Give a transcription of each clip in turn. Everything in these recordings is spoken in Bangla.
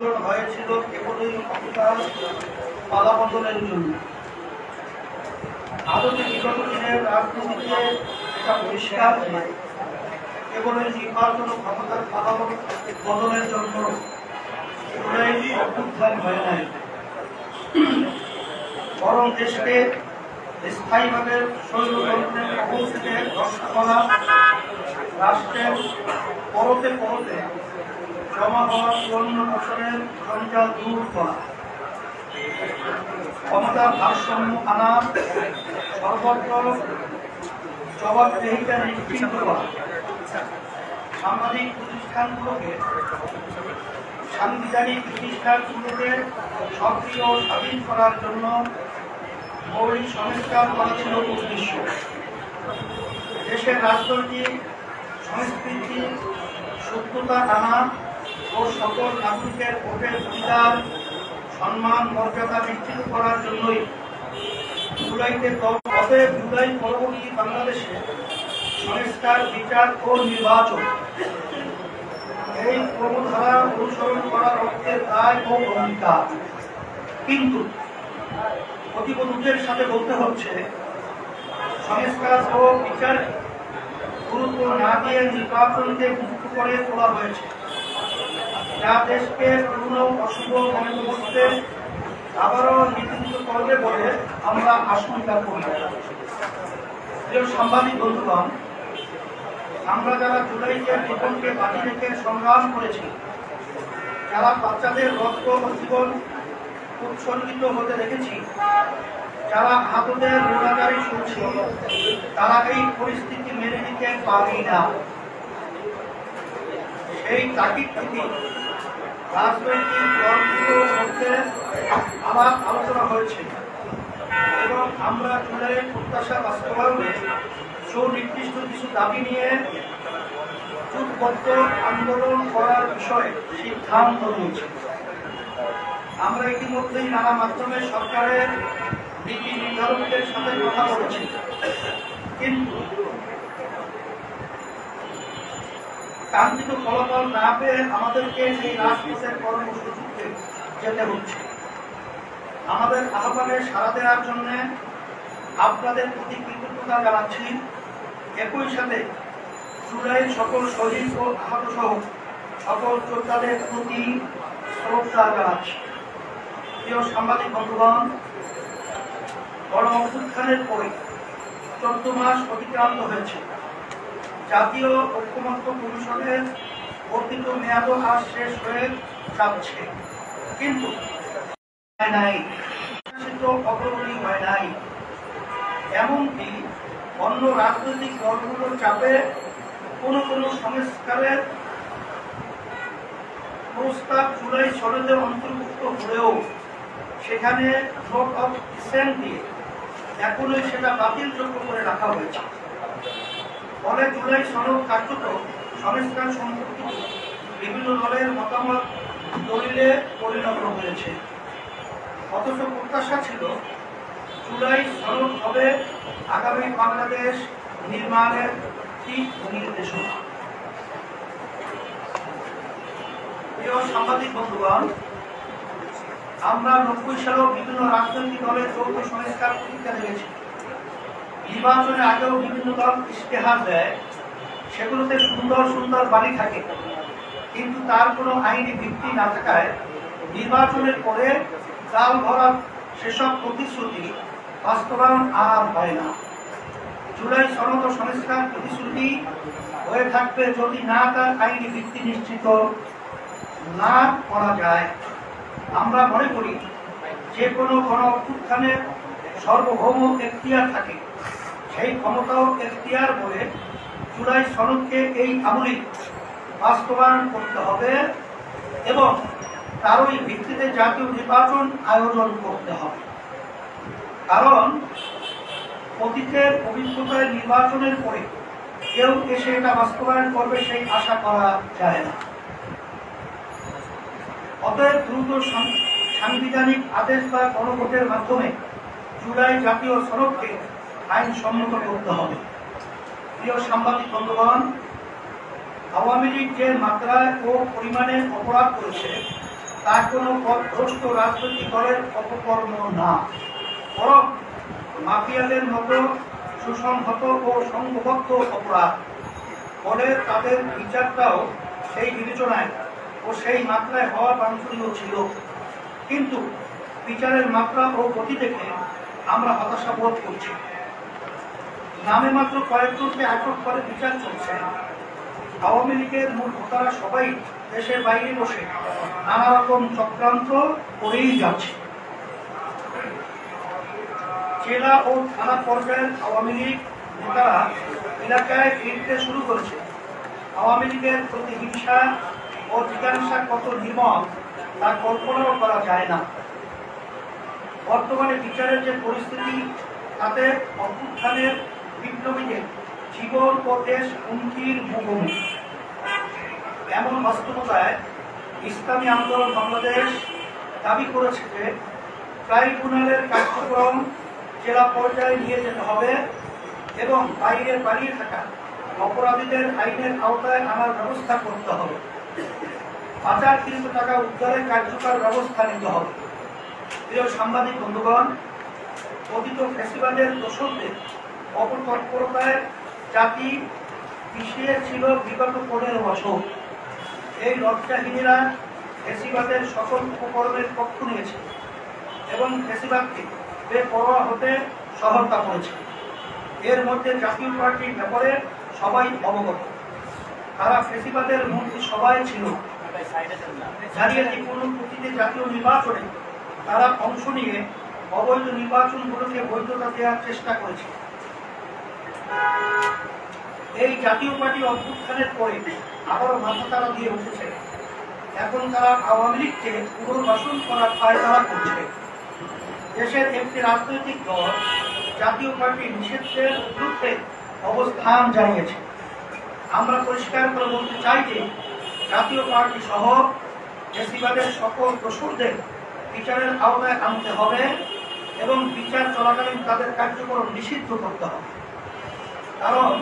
হয়েছিল কেবলই ক্ষমতার পালাবদলের জন্য। আদতে বিগত দিনের রাজনীতিতে এটা পরিষ্কার কেবলই নির্বাচন ও ক্ষমতার পালাবদলের জন্য অভ্যুত্থান হয় নাই, বরং দেশকে স্থায়ীভাবে শৈলতন্ত্রের কবল থেকে রক্ষা করা, রাষ্ট্রের পরতে পরতে জমা হওয়া ৫৪ বছরের জঞ্জাল দূর করা, ক্ষমতার ভারসাম্য আনা, সর্বত্র জবাবদিহিতা নিশ্চিত করা, সাংবিধানিক প্রতিষ্ঠানগুলোকে সক্রিয় ও স্বাধীন করার জন্য মৌলিক সংস্কার করা ছিল উদ্দেশ্য। দেশের রাজনৈতিক সংস্কৃতি সত্যতা আনা ও সকল নাগরিকের ভোটের অধিকার, সম্মান, মর্যাদা নিশ্চিত করার জন্যই জুলাইতে জুলাই পরবর্তী বাংলাদেশে সংস্কার, বিচার ও নির্বাচন এই ক্রমধারা অনুসরণ করার অর্থের দায় ও অঙ্গীকার। কিন্তু অতীব দুঃখের সাথে বলতে হচ্ছে, সংস্কার ও বিচার গুরুত্ব না দিয়ে নির্বাচনকে মুক্ত করে তোলা হয়েছে, যা দেশকে পূর্ণ অশুভ বন্দোবস্তে আবারও নীতিগত করবে বলে আমরা আশঙ্কা করি। প্রিয় সাংবাদিক বন্ধুগণ, আমরা যারা জুলাইতে জীবনকে বাজি রেখে সংগ্রাম করেছি, যারা বাচ্চাদের রক্ত ও জীবন উৎসর্গিত হতে দেখেছি, যারা আহতদের রোনাগারি শুনছি, তারা এই পরিস্থিতি মেনে নিতে পারি না। সেই তাগিদ থেকে রাজনৈতিক দলগুলোর মধ্যে আলাপ আলোচনা হয়েছে এবং আমরা জুলাইয়ের প্রত্যাশা বাস্তবায়নে সুনির্দিষ্ট কিছু দাবি নিয়ে জোটবদ্ধ আন্দোলন করার বিষয়ে সিদ্ধান্ত নিয়েছি। আমরা ইতিমধ্যেই নানা মাধ্যমে সরকারের নীতি নির্ধারকদের সাথে কথা বলেছি, কিন্তু কাঙ্ক্ষিত ফলাফল না পেয়ে আমাদেরকে এই রাজপথের কর্মসূচিতে যেতে হচ্ছে। আমাদের আহ্বানে সাড়া দেওয়ার জন্য আপনাদের প্রতি কৃতজ্ঞতা জানাচ্ছি। একই সাথে জুলাই সকল শহীদ ও আহত সহ সকল যোদ্ধাদের প্রতি শ্রদ্ধা জানাচ্ছি। প্রিয় সাংবাদিক বন্ধুগণ, গণ অভ্যুত্থানের পরে ১৪ মাস অতিক্রান্ত হয়েছে। জাতীয় ঐক্যমত্য কমিশনের বর্ধিত মেয়াদও আজ শেষ হয়ে যাচ্ছে, কিন্তু অগ্রগতি হয় নাই। এমনকি অন্য রাজনৈতিক দলগুলোর চাপে কোনো সংস্কারের প্রস্তাব জুলাই সনদে অন্তর্ভুক্ত হলেও সেখানে ভোট অফ ডিসেন্ট দিয়ে এখনই সেটা বাতিলযোগ্য করে রাখা হয়েছে। ফলে জুলাই সনদ কার্যত সংস্কার সম্পর্কিত বিভিন্ন দলের মতামত দলিলে পরিণত হয়েছে। অথচ প্রত্যাশা ছিল জুলাই সনদ হবে আগামী বাংলাদেশ নির্মাণের দিক নির্দেশনা। প্রিয় সাংবাদিক বন্ধুগণ, আমরা ৯০ সালেও বিভিন্ন রাজনৈতিক দলের যৌথ সংস্কার প্রতিজ্ঞা দিয়েছি। নির্বাচনের আগেও বিভিন্ন দল ইশতেহার দেয়, সেগুলোতে সুন্দর সুন্দর বাণী থাকে, কিন্তু তার কোনো আইনি ভিত্তি না থাকায় নির্বাচনের পরে জাল ভরা সেসব প্রতিশ্রুতি বাস্তবায়ন আর হয় না। জুলাই সনদ সংস্কার প্রতিশ্রুতি হয়ে থাকবে যদি না তার আইনি ভিত্তি নিশ্চিত না করা যায়। আমরা মনে করি যে কোনো গণ অভ্যুত্থানের সার্বভৌম এখতিয়ার থাকে, সেই ক্ষমতাও এখতিয়ার বলে জুলাই সনদকে এই আমলে বাস্তবায়ন করতে হবে এবং তারই ভিত্তিতে জাতীয় নির্বাচন আয়োজন করতে হবে। কারণ অতীতের অভিজ্ঞতায় নির্বাচনের পরে কেউ এসে এটা বাস্তবায়ন করবে সেই আশা করা যায় না। অতএব দ্রুত সাংবিধানিক আদেশ বা গণভোটের মাধ্যমে জুলাই জাতীয় সনদকে আইনসম্মত করতে হবে। প্রিয় সাংবাদিক বন্ধুগণ, আওয়ামী লীগ যে মাত্রায় ও পরিমাণে অপরাধ করেছে তা কোনো পথভ্রষ্ট রাজনৈতিক দলের অপকর্ম না, বরং মাফিয়াদের মতো সুসংহত ও সংঘবদ্ধ অপরাধ। ফলে তাদের বিচারটাও সেই বিবেচনায় ও সেই মাত্রায় হওয়া বাঞ্ছনীয় ছিল। কিন্তু বিচারের মাত্রা ও গতি দেখে আমরা হতাশা বোধ করছি। নামে মাত্র কয়েকজনকে আটক করে বিচার চলছে। আওয়ামী লীগের মূল হোতারা সবাই দেশের বাইরে বসে নানা রকম চক্রান্ত করেই যাচ্ছে। জেলা ও থানা পর্যায়ের আওয়ামী লীগ নেতারা এলাকায় ফিরতে শুরু করেছে। আওয়ামী লীগের প্রতিহিংসা ও জিজ্ঞাসা কত নির্মম তা কল্পনাও করা যায় না। বর্তমানে বিচারের যে পরিস্থিতি, তাতে অভ্যুত্থানের বিপ্লবীদের জীবন ও দেশ হুমকির মুখোমুখি। এমন বাস্তবতায় ইসলামী আন্দোলন বাংলাদেশ দাবি করেছে যে ট্রাইব্যুনালের কার্যক্রম জেলা পর্যায়ে নিয়ে যেতে হবে এবং বাইরে পালিয়ে থাকা অপরাধীদের আইনের আওতায় আনার ব্যবস্থা করতে হবে। পাচারকৃত টাকা উদ্ধারে কার্যকর ব্যবস্থা নিতে হবে। প্রিয় সাংবাদিক বন্ধুগণ, কথিত ফ্যাসিবাদের দোষরদের অপতৎপরতায় জাতি পিছিয়ে ছিল বিগত 15 বছর। এই লজ্জাহীনেরা ফ্যাসিবাদের সকল উপকরণের পক্ষ নিয়েছে এবং ফ্যাসিবাদকে বেপরোয়া হতে সহায়তা করেছে। এর মধ্যে জাতীয় পার্টির ব্যাপারে সবাই অবগত। তারা ফ্যাসিবাদের মন্ত্রী সবাই ছিল। জানিয়েছে কোনো প্রতিটি জাতীয় নির্বাচনে তারা অংশ নিয়ে অবৈধ নির্বাচনগুলোকে বৈধতা দেওয়ার চেষ্টা করেছে। এই জাতীয় পার্টি অভ্যুত্থানের পরে আবারও মাথা তারা দিয়ে উঠেছে। এখন তারা আওয়ামী লীগকে পুনর্বাসন করার পায়তারা করছে। দেশের একটি রাজনৈতিক দল জাতীয় পার্টি নিষেধের বিরুদ্ধে অবস্থান জানিয়েছে। আমরা পরিষ্কার করে বলতে চাই যে জাতীয় পার্টি সহ ফ্যাসিবাদের সকল দোষরদের বিচারের আওতায় আনতে হবে এবং বিচার চলাকালীন তাদের কার্যক্রম নিষিদ্ধ করতে হবে। কারণ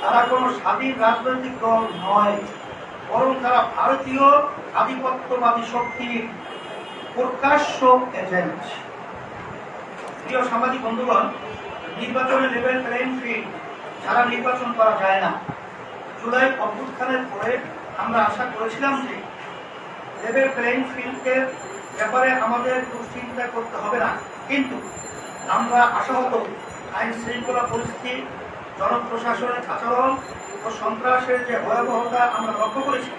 তারা কোনো স্বাধীন রাজনৈতিক দল নয়, বরং তারা ভারতীয় আধিপত্যবাদী শক্তির প্রকাশ্য এজেন্ট। প্রিয় সাংবাদিক বন্ধুগণ, নির্বাচনে লেভেল প্লেইং ফিল্ড ছাড়া নির্বাচন করা যায় না। জুলাই অভ্যুত্থানের পরে আমরা আশা করেছিলাম যে লেভেল প্লেইং ফিল্ডের ব্যাপারে আমাদের দুশ্চিন্তা করতে হবে না, কিন্তু আমরা আশাহত আইন শৃঙ্খলা পরিস্থিতি, জনপ্রশাসনের আচরণ ও সন্ত্রাসের যে ভয়াবহতা আমরা লক্ষ্য করেছি,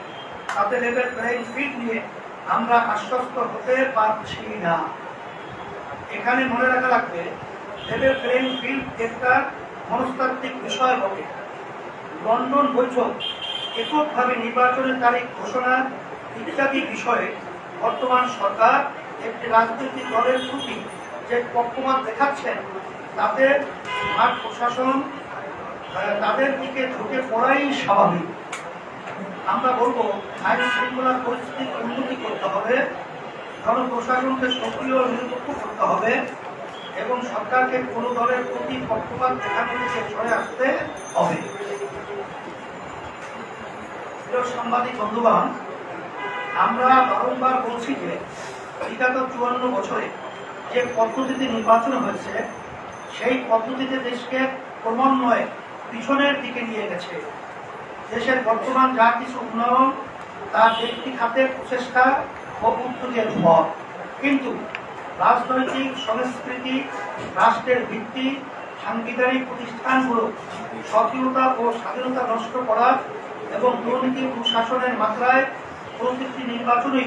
তাতে লেভেল প্লেইং ফিল্ড নিয়ে আমরা আশ্বস্ত হতে পারছি না। এখানে মনে রাখা লাগবে, লেভেল প্লেইং ফিল্ড একটা মনস্তাত্ত্বিক বিষয় হবে। লন্ডন বৈঠক, এককভাবে নির্বাচনের তারিখ ঘোষণা ইত্যাদি বিষয়ে বর্তমান সরকার একটি রাজনৈতিক দলের প্রতি যে পক্ষপাত দেখাচ্ছেন, তাতে মাঠ প্রশাসন তাদের দিকে ঝুঁকে পড়াই স্বাভাবিক। আমরা বলবো, আইন শৃঙ্খলার পরিস্থিতির উন্নতি করতে হবে, জনপ্রশাসনকে সক্রিয় নিরপেক্ষ করতে হবে এবং সরকারকে কোনো দলের প্রতি পক্ষপাত দেখানো থেকে সরে আসতে হবে। সাংবাদিক বন্ধুগণ, আমরা বারংবার বলছি যে বিগত 54 বছরে যে পদ্ধতিতে নির্বাচন হয়েছে, সেই পদ্ধতিতে দেশকে ক্রমান্বয়ে পিছনের দিকে নিয়ে গেছে। দেশের বর্তমান যা কিছু উন্নয়ন তার ব্যক্তি খাতের প্রচেষ্টা ও উদ্যোগের ফল, কিন্তু রাজনৈতিক সংস্কৃতি, রাষ্ট্রের ভিত্তি, সাংবিধানিক প্রতিষ্ঠানগুলো স্বকীয়তা ও স্বাধীনতা নষ্ট করা এবং দুর্নীতি ও শাসনের মাত্রায় প্রতিটি নির্বাচনই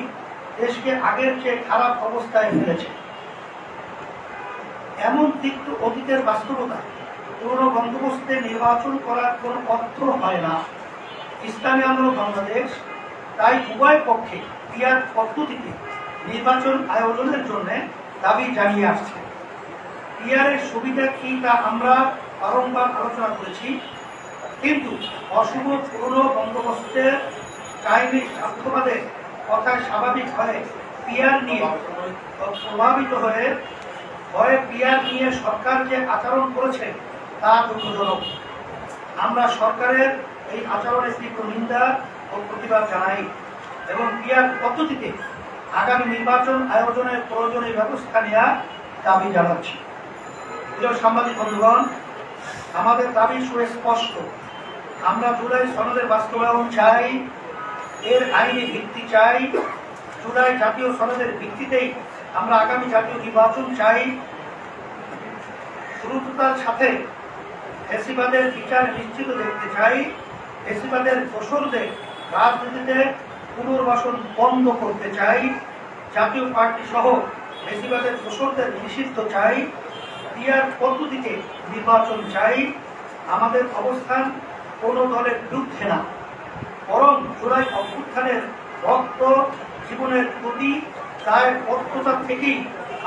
দেশকে আগের চেয়ে খারাপ অবস্থায় ফেলেছে। এমন তিক্ত অতীতের বাস্তবতা পুরনো বন্দোবস্তে নির্বাচন করার কোনো অর্থ হয় না। ইসলামী আন্দোলন বাংলাদেশ তাই উভয় পক্ষে পিআর পদ্ধতিতে নির্বাচন আয়োজনের জন্য দাবি জানিয়ে আসছে। পিআরের সুবিধা কি তা আমরা বারংবার আলোচনা করেছি, কিন্তু অশুভ পুরনো বন্দোবস্তের চাইনিজ স্বার্থবাদের কথায় স্বাভাবিক হয়ে পিআর নিয়ে প্রভাবিত হয়ে পিআর নিয়ে সরকার যে আচরণ করেছে তা দুঃখজনক। আমরা সরকারের এই আচরণের তীব্র নিন্দা ও প্রতিবাদ জানাই এবং পিআর পদ্ধতিতে আগামী নির্বাচন আয়োজনের প্রয়োজনীয় ব্যবস্থা নেওয়ার দাবি জানাচ্ছি। প্রিয় সাংবাদিক বন্ধুগণ, আমাদের দাবি সুস্পষ্ট। আমরা জুলাই সনদের বাস্তবায়ন চাই, এর আইনি ভিত্তি চাই। জুলাই জাতীয় সনদের ভিত্তিতেই আমরা আগামী জাতীয় নির্বাচন চাই। দ্রুততার সাথে ফ্যাসিবাদের বিচার নিশ্চিত দেখতে চাই। ফ্যাসিবাদের দোসরদের রাজনীতিতে পুনর্বাসন বন্ধ করতে চাই। জাতীয় পার্টি সহ ফ্যাসিবাদের দোসরদের নিষিদ্ধ চাই। পিআর পদ্ধতিতে নির্বাচন চাই। আমাদের অবস্থান কোনো দলের বিরুদ্ধে না, বরং জুলাই অভ্যুত্থানের রক্ত জীবনের প্রতি দায়বদ্ধতা থেকেই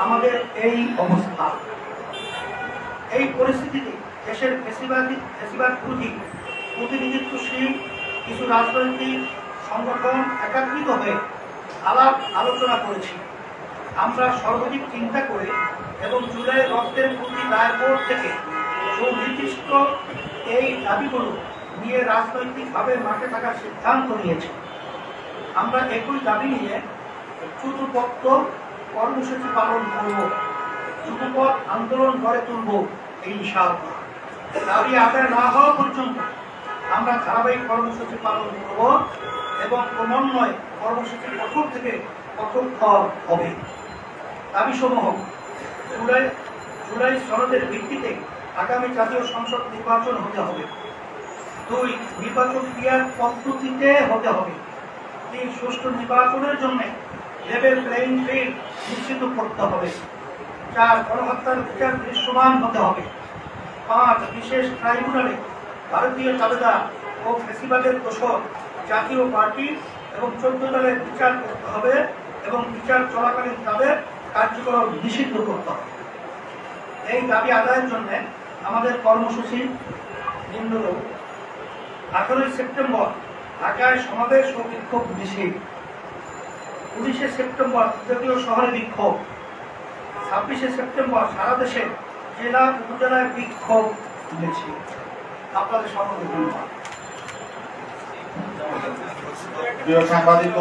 আমাদের এই অবস্থা। এই পরিস্থিতিতে দেশের ফ্যাসিবাদ বিরোধী প্রতিনিধিত্বশীল কিছু রাজনৈতিক সংগঠন একত্রিত হয়ে আলাপ আলোচনা করেছি। আমরা সর্বাধিক চিন্তা করে এবং জুলাই রক্তের প্রতি দায়বোধ থেকে সুনির্দিষ্ট এই দাবিগুলো নিয়ে রাজনৈতিকভাবে মাঠে থাকার সিদ্ধান্ত নিয়েছি। আমরা একই দাবি নিয়ে চতুর্থ কর্মসূচি পালন করব, যুগপৎ আন্দোলন গড়ে তুলব ইনশাআল্লাহ। দাবি আদায় না হওয়া পর্যন্ত আমরা ধারাবাহিক কর্মসূচি পালন করব এবং ক্রমান্বয়ে কর্মসূচি কঠোর থেকে কঠোরতর হবে। দাবিসমূহ: জুলাই সনদের ভিত্তিতে আগামী জাতীয় সংসদ নির্বাচন হতে হবে। 2, নির্বাচন ক্রিয়ার পদ্ধতিতে হতে হবে। 3, সুষ্ঠু নির্বাচনের জন্য লেভেল প্লেইং ফিল্ড নিশ্চিত করতে হবে। 4, গণহত্যার বিচার দৃশ্যমান হতে হবে। 5, বিশেষ ট্রাইব্যুনালে ভারতীয় জাবেদা ও ফ্যাসিবাদের দোষর জাতীয় পার্টি এবং 14 দলের বিচার করতে হবে এবং বিচার চলাকালীন তাদের কার্যক্রম নিষিদ্ধ করতে হবে। এই দাবি আদায়ের জন্য আমাদের কর্মসূচি নিম্নরূপ: 18 সেপ্টেম্বর ঢাকায় সমাবেশ ও বিক্ষোভ মিছিল। 19 সেপ্টেম্বর জাতীয় শহরে বিক্ষোভ। 26 সেপ্টেম্বর সারা দেশে জেলা উপজেলায় বিক্ষোভ মিছিল। আপনাদের সকলকে ধন্যবাদ। প্রিয় সাংবাদিক